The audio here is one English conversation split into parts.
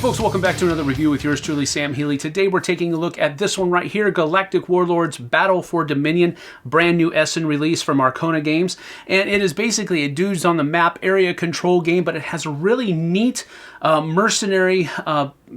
folks, welcome back to another review with yours truly, Sam Healey. Today we're taking a look at this one right here, Galactic Warlords Battle for Dominion, brand new Essen release from Archon Games. And it is basically a dudes on the map area control game, but it has a really neat mercenary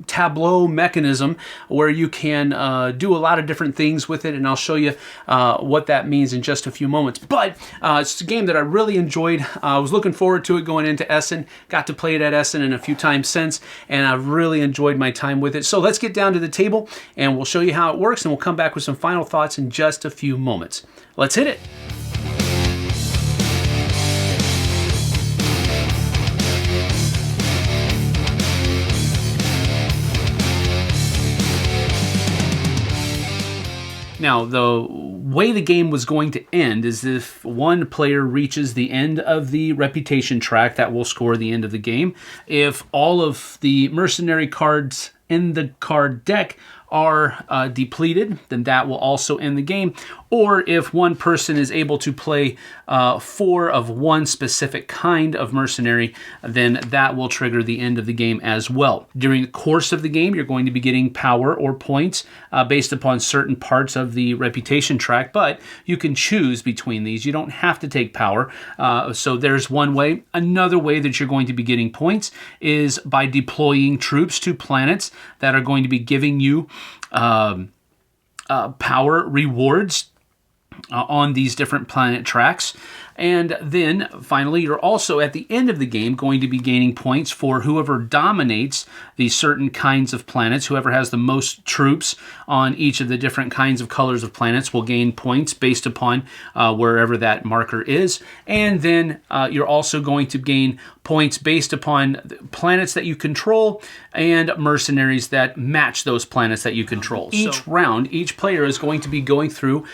tableau mechanism where you can do a lot of different things with it, and I'll show you what that means in just a few moments. But it's a game that I really enjoyed. I was looking forward to it going into Essen, got to play it at Essen and a few times since, and I've really enjoyed my time with it. So let's get down to the table and we'll show you how it works, and we'll come back with some final thoughts in just a few moments. Let's hit it. Now, the way the game was going to end is if one player reaches the end of the reputation track, that will score the end of the game. If all of the mercenary cards in the card deck are depleted, then that will also end the game. Or if one person is able to play 4 of one specific kind of mercenary, then that will trigger the end of the game as well. During the course of the game, you're going to be getting power or points based upon certain parts of the reputation track, but you can choose between these. You don't have to take power. So there's one way. Another way that you're going to be getting points is by deploying troops to planets that are going to be giving you power rewards on these different planet tracks. And then finally, you're also at the end of the game going to be gaining points for whoever dominates these certain kinds of planets. Whoever has the most troops on each of the different kinds of colors of planets will gain points based upon wherever that marker is. And then you're also going to gain points based upon planets that you control and mercenaries that match those planets that you control. Each round, each player is going to be going through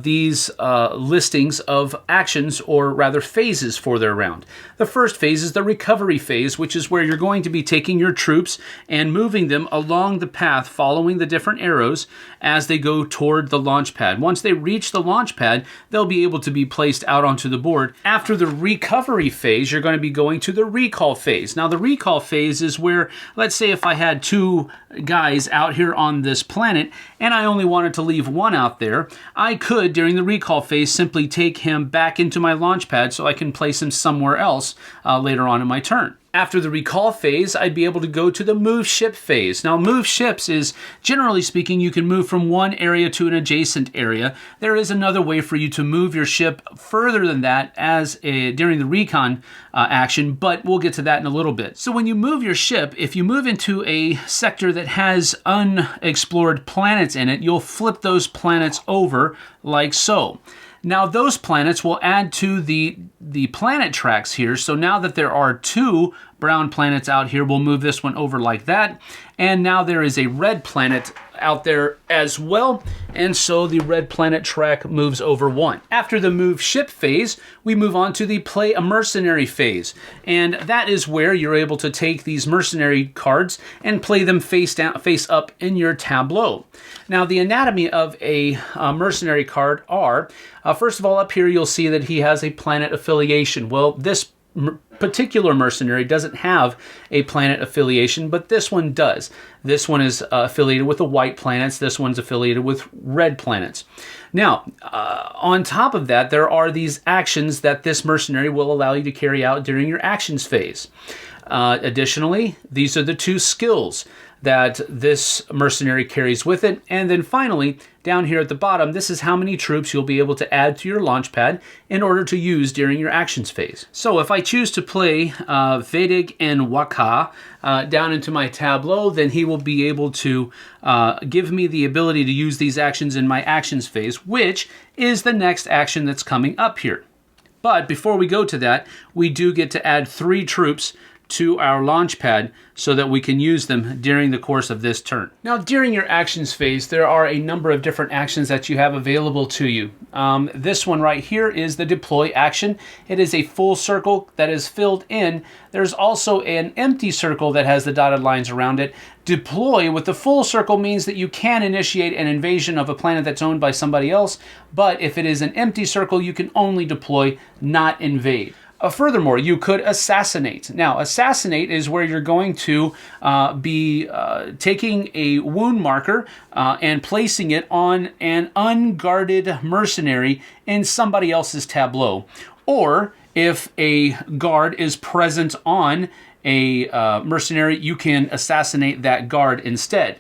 these listings of actions, or rather phases for their round. The first phase is the recovery phase, which is where you're going to be taking your troops and moving them along the path, following the different arrows as they go toward the launch pad. Once they reach the launch pad, they'll be able to be placed out onto the board. After the recovery phase, you're going to be going to the recall phase. Now, the recall phase is where, let's say if I had 2 guys out here on this planet and I only wanted to leave one out there, I could, during the recall phase, simply take him back into my launch pad so I can place him somewhere else later on in my turn. After the recall phase, I'd be able to go to the move ship phase. Now, move ships is, generally speaking, you can move from one area to an adjacent area. There is another way for you to move your ship further than that during the recon action, but we'll get to that in a little bit. So when you move your ship, if you move into a sector that has unexplored planets in it, you'll flip those planets over like so. Now, those planets will add to the planet tracks here. So now that there are 2 brown planets out here, we'll move this one over like that. And now there is a red planet out there as well. And so the red planet track moves over 1. After the move ship phase, we move on to the play a mercenary phase. And that is where you're able to take these mercenary cards and play them face up in your tableau. Now, the anatomy of a mercenary card are, first of all, up here you'll see that he has a planet affiliation. Well, this particular mercenary doesn't have a planet affiliation, but this one does. This one is affiliated with the white planets. This one's affiliated with red planets. Now, on top of that, there are these actions that this mercenary will allow you to carry out during your actions phase. Additionally, these are the 2 skills that this mercenary carries with it. And then finally, down here at the bottom, this is how many troops you'll be able to add to your launch pad in order to use during your actions phase. So if I choose to play Vedig and Waka down into my tableau, then he will be able to give me the ability to use these actions in my actions phase, which is the next action that's coming up here. But before we go to that, we do get to add 3 troops to our launch pad so that we can use them during the course of this turn. Now, during your actions phase, there are a number of different actions that you have available to you. This one right here is the deploy action. It is a full circle that is filled in. There's also an empty circle that has the dotted lines around it. Deploy with the full circle means that you can initiate an invasion of a planet that's owned by somebody else, but if it is an empty circle, you can only deploy, not invade. Furthermore, you could assassinate. Now, assassinate is where you're going to be taking a wound marker and placing it on an unguarded mercenary in somebody else's tableau. Or if a guard is present on a mercenary, you can assassinate that guard instead.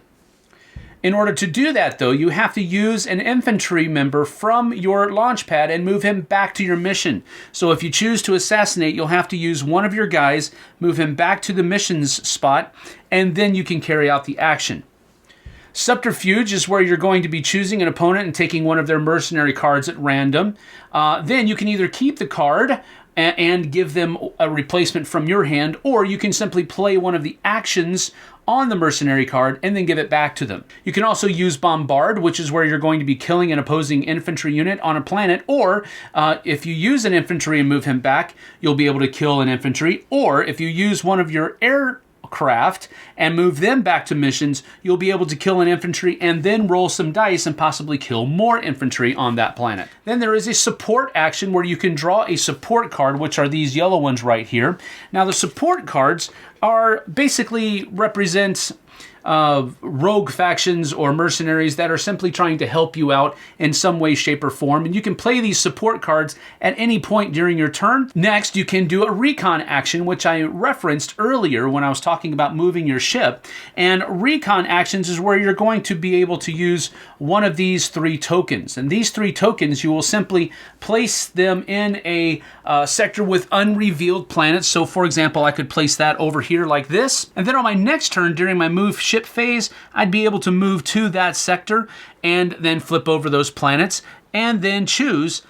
In order to do that, though, you have to use an infantry member from your launch pad and move him back to your mission. So if you choose to assassinate, you'll have to use one of your guys, move him back to the mission's spot, and then you can carry out the action. Subterfuge is where you're going to be choosing an opponent and taking one of their mercenary cards at random. Then you can either keep the card and give them a replacement from your hand, or you can simply play one of the actions on the mercenary card and then give it back to them. You can also use Bombard, which is where you're going to be killing an opposing infantry unit on a planet, or if you use an infantry and move him back, you'll be able to kill an infantry, or if you use one of your aircraft and move them back to missions, you'll be able to kill an infantry and then roll some dice and possibly kill more infantry on that planet. Then there is a support action where you can draw a support card, which are these yellow ones right here. Now the support cards are basically represent rogue factions or mercenaries that are simply trying to help you out in some way, shape, or form. And you can play these support cards at any point during your turn. Next, you can do a recon action, which I referenced earlier when I was talking about moving your ship. And recon actions is where you're going to be able to use one of these 3 tokens. And these 3 tokens, you will simply place them in a sector with unrevealed planets. So for example, I could place that over here like this. And then on my next turn, during my move ship phase, I'd be able to move to that sector and then flip over those planets and then choose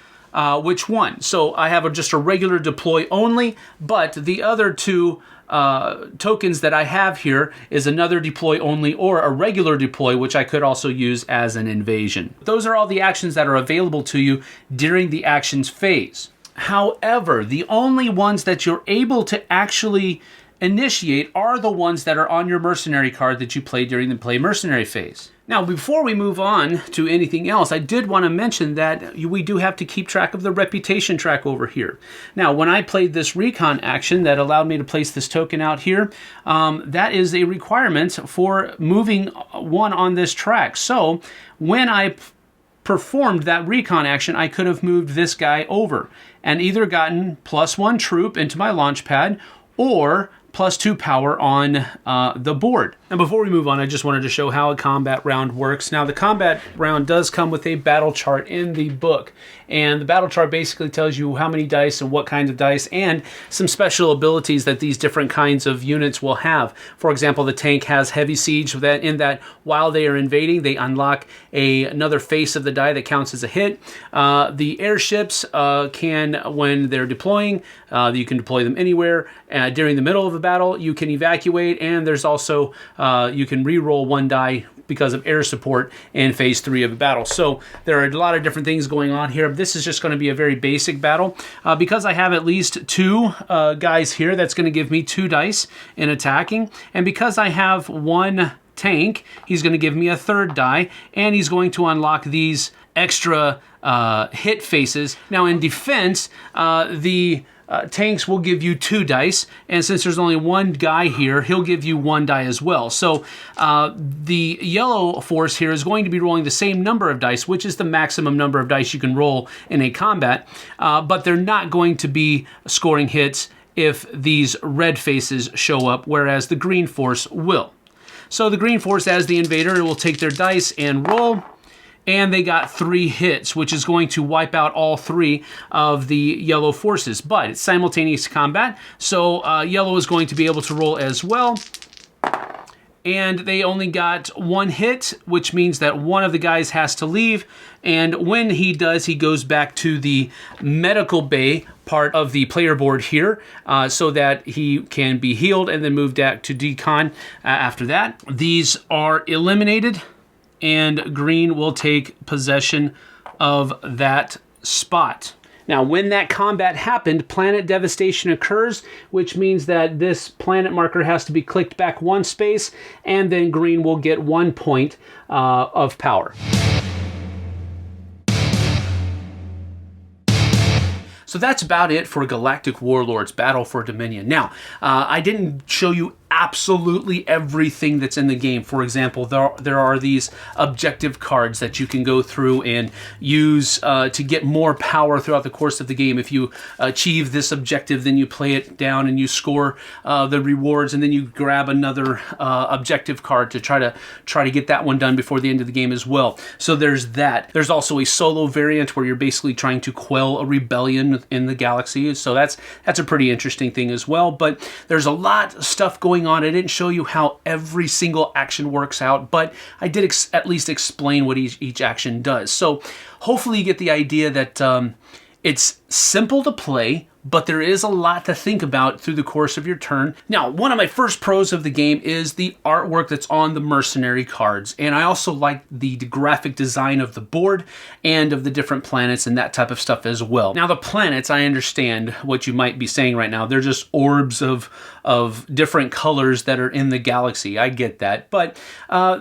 which one. So I have just a regular deploy only, but the other 2 tokens that I have here is another deploy only or a regular deploy, which I could also use as an invasion. Those are all the actions that are available to you during the actions phase. However, the only ones that you're able to actually initiate are the ones that are on your mercenary card that you play during the play mercenary phase. Now, before we move on to anything else, I did want to mention that we do have to keep track of the reputation track over here. Now, when I played this recon action that allowed me to place this token out here, that is a requirement for moving one on this track. So when I performed that recon action, I could have moved this guy over and either gotten +1 troop into my launch pad or +2 power on the board. And before we move on, I just wanted to show how a combat round works. Now, the combat round does come with a battle chart in the book. And the battle chart basically tells you how many dice and what kinds of dice and some special abilities that these different kinds of units will have. For example, the tank has heavy siege, in that while they are invading, they unlock another face of the die that counts as a hit. The airships can, when they're deploying, you can deploy them anywhere. During the middle of a battle, you can evacuate, and there's also you can re-roll 1 die because of air support in phase 3 of a battle. So there are a lot of different things going on here. This is just going to be a very basic battle. Because I have at least 2 guys here, that's going to give me 2 dice in attacking. And because I have 1 tank, he's going to give me a 3rd die, and he's going to unlock these extra hit faces. Now in defense, the tanks will give you 2 dice, and since there's only 1 guy here, he'll give you 1 die as well. So the yellow force here is going to be rolling the same number of dice, which is the maximum number of dice you can roll in a combat, but they're not going to be scoring hits if these red faces show up, whereas the green force will. So the green force, as the invader, will take their dice and roll, and they got 3 hits, which is going to wipe out all 3 of the yellow forces. But it's simultaneous combat, so yellow is going to be able to roll as well. And they only got 1 hit, which means that one of the guys has to leave. And when he does, he goes back to the medical bay part of the player board here so that he can be healed and then moved back to decon after that. These are eliminated, and green will take possession of that spot. Now, when that combat happened, planet devastation occurs, which means that this planet marker has to be clicked back 1 space, and then green will get 1 point of power. So that's about it for Galactic Warlords Battle for Dominion. Now, I didn't show you absolutely everything that's in the game. For example, there are these objective cards that you can go through and use to get more power throughout the course of the game. If you achieve this objective, then you play it down and you score the rewards, and then you grab another objective card to try to get that one done before the end of the game as well. So there's that. There's also a solo variant where you're basically trying to quell a rebellion in the galaxy. So that's a pretty interesting thing as well. But there's a lot of stuff going on. I didn't show you how every single action works out, but I did at least explain what each action does. So hopefully you get the idea that it's simple to play, but there is a lot to think about through the course of your turn. Now, one of my first pros of the game is the artwork that's on the mercenary cards, and I also like the graphic design of the board and of the different planets and that type of stuff as well. Now, the planets, I understand what you might be saying right now. They're just orbs of different colors that are in the galaxy. I get that, but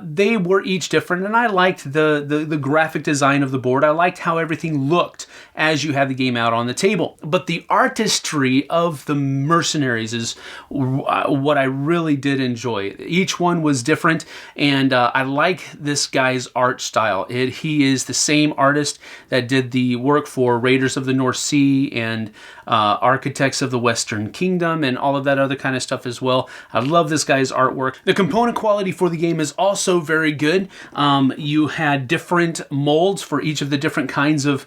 they were each different, and I liked the graphic design of the board. I liked how everything looked as you had the game out on the table. But the artistry of the mercenaries is what I really did enjoy. Each one was different, and I like this guy's art style. He is the same artist that did the work for Raiders of the North Sea and Architects of the Western Kingdom and all of that other kind of stuff as well. I love this guy's artwork. The component quality for the game is also very good. You had different molds for each of the different kinds of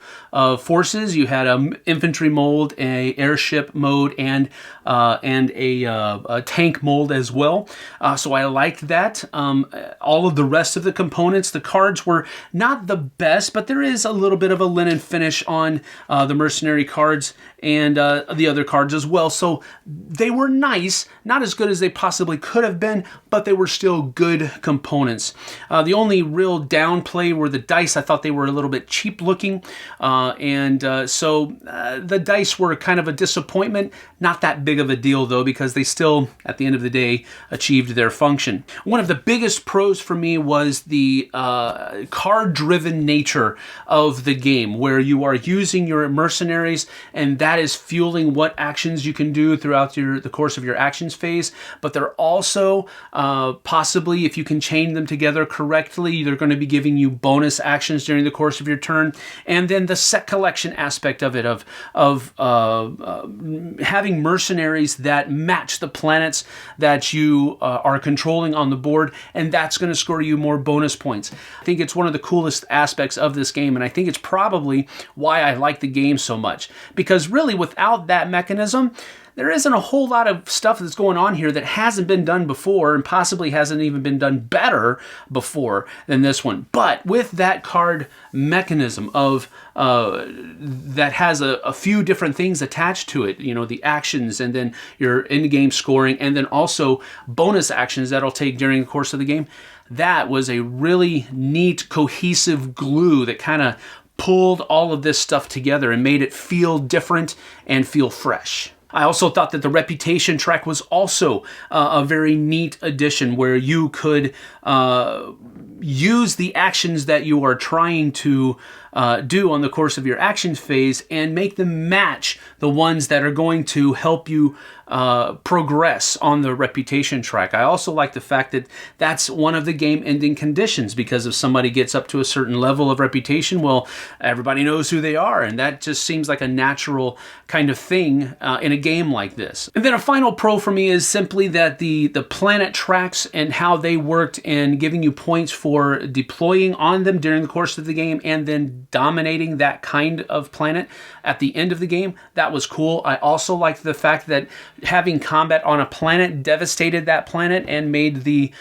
forces. You had an infantry mold, a airship mode, and a tank mold as well. So I liked that. All of the rest of the components, the cards were not the best, but there is a little bit of a linen finish on the mercenary cards and the other cards as well. So they were nice, not as good as they possibly could have been, but they were still good components. The only real downplay were the dice. I thought they were a little bit cheap looking, so the dice were kind of a disappointment. Not that big of a deal though, because they still, at the end of the day, achieved their function. One of the biggest pros for me was the card-driven nature of the game, where you are using your mercenaries, and that is fueling what actions you can do throughout the course of your actions phase. But they're also possibly, if you can chain them together correctly, they're going to be giving you bonus actions during the course of your turn. And then the set collection aspect of it, of having mercenaries that match the planets that you are controlling on the board, and that's going to score you more bonus points. I think it's one of the coolest aspects of this game, and I think it's probably why I like the game so much, because really without that mechanism, there isn't a whole lot of stuff that's going on here that hasn't been done before, and possibly hasn't even been done better before than this one. But with that card mechanism of that has a few different things attached to it, you know, the actions, and then your in-game scoring, and then also bonus actions that'll take during the course of the game, that was a really neat, cohesive glue that kind of pulled all of this stuff together and made it feel different and feel fresh. I also thought that the reputation track was also a very neat addition, where you could use the actions that you are trying to do on the course of your action phase and make them match the ones that are going to help you progress on the reputation track. I also like the fact that that's one of the game ending conditions, because if somebody gets up to a certain level of reputation, well, everybody knows who they are, and that just seems like a natural kind of thing in a game like this. And then a final pro for me is simply that the planet tracks and how they worked in giving you points for deploying on them during the course of the game and then dominating that kind of planet at the end of the game. That was cool. I also liked the fact that having combat on a planet devastated that planet and made the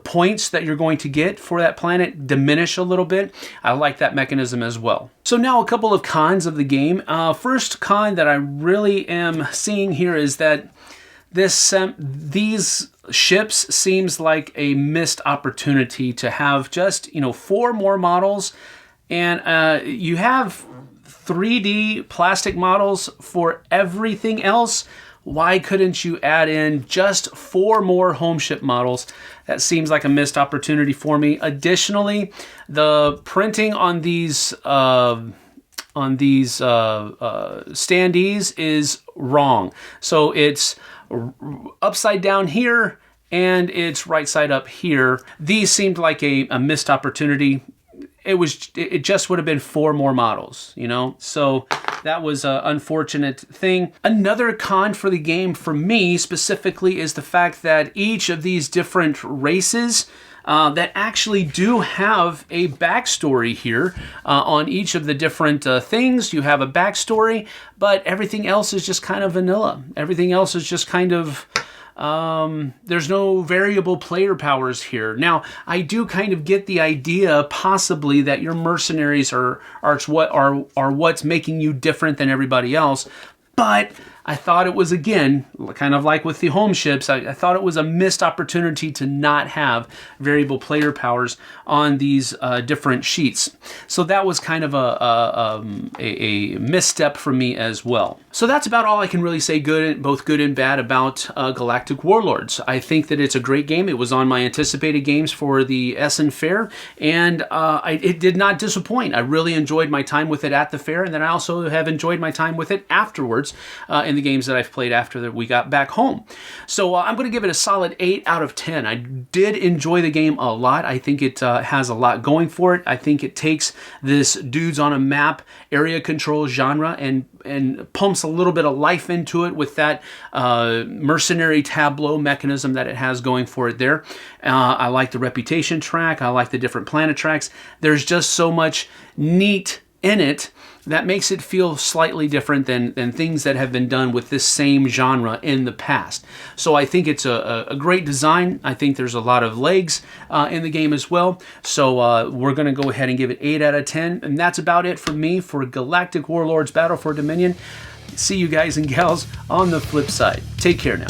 points that you're going to get for that planet diminish a little bit. I like that mechanism as well. So now a couple of cons of the game. First con that I really am seeing here is that these ships seems like a missed opportunity to have just 4 more models, and you have 3D plastic models for everything else. Why couldn't you add in just 4 more home ship models? That seems like a missed opportunity for me. Additionally, the printing on these standees is wrong. So it's upside down here, and it's right side up here. These seemed like a missed opportunity. It just would have been 4 more models, you know? So that was an unfortunate thing. Another con for the game for me specifically is the fact that each of these different races that actually do have a backstory here on each of the different things. You have a backstory, but everything else is just kind of vanilla. Everything else is just kind of... there's no variable player powers here. Now, I do kind of get the idea possibly that your mercenaries are what's making you different than everybody else, but I thought it was, again, kind of like with the home ships, I thought it was a missed opportunity to not have variable player powers on these different sheets. So that was kind of a misstep for me as well. So that's about all I can really say both good and bad about Galactic Warlords. I think that it's a great game. It was on my anticipated games for the Essen Fair, and it did not disappoint. I really enjoyed my time with it at the fair, and then I also have enjoyed my time with it afterwards in the games that I've played after that we got back home. So I'm going to give it a solid 8 out of 10. I did enjoy the game a lot. I think it has a lot going for it. I think it takes this dudes on a map area control genre and pumps a little bit of life into it with that mercenary tableau mechanism that it has going for it there. I like the reputation track. I like the different planet tracks. There's just so much neat in it that makes it feel slightly different than things that have been done with this same genre in the past. So I think it's a great design. I think there's a lot of legs in the game as well. So we're going to go ahead and give it 8 out of 10. And that's about it for me for Galactic Warlords Battle for Dominion. See you guys and gals on the flip side. Take care now.